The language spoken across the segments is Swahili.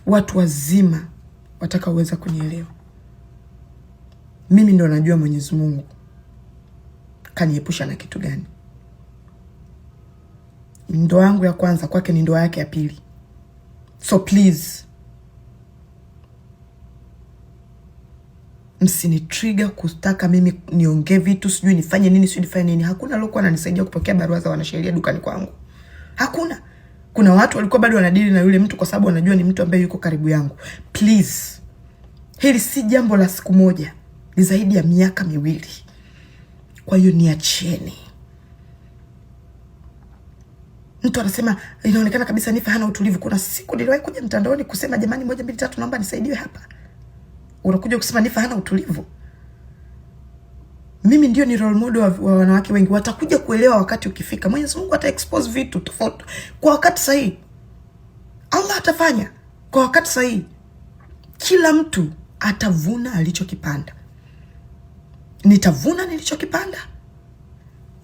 watu wazima watakaoweza kunielewa. Mimi ndo najua Mwenyezi Mungu kaniepusha na kitu gani. Ndoa yangu ya kwanza kwake ni ndoa yake ya pili. So please, msini trigger kutaka mimi niongee vitu, sijui nifanye nini, sijui nifanye nini. Hakuna lokuwa ananisaidia kupokea barua za wanasheria dukani kwangu. Hakuna. Kuna watu walikuwa bado wanadili na yule mtu kwa sababu wanajua ni mtu ambaye yuko karibu yangu. Please, hili si jambo la siku moja, ni zaidi ya miaka 2. Kwa hiyo niacheni. Mtu anasema inaonekana kabisa Nifa hana utulivu. Kuna siku niliwahi kuja mtandaoni kusema jamani 1 2 3 naomba nisaidiwe hapa. Unakuja kusema Nifa hana utulivu. Mimi ndio ni role model wa wanawake wengi. Watakuja kuelewa wakati ukifika. Mwenyezi Mungu ata expose vitu tofauti kwa wakati sahihi. Allah atafanya kwa wakati sahihi. Kila mtu atavuna alichokipanda. Nitavuna nilichokipanda,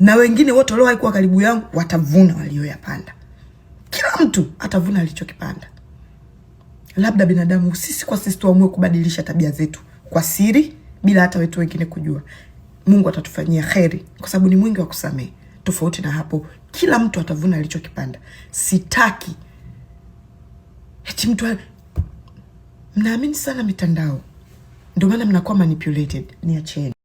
na wengine wote walio haikuwa karibu yangu watavuna walioyapanda. Kila mtu atavuna alichokipanda. Labda binadamu sisi kwa sisi tuamue kubadilisha tabia zetu kwa siri bila hata wetu wengine kujua. Mungu atatufanyia kheri kwa sababu ni mwingi wa kusamehe. Tofauti na hapo, kila mtu atavuna alichokipanda. Sitaki eti mtu mnaamini sana mitandao, ndio maana mnakuwa manipulated. Niacheni.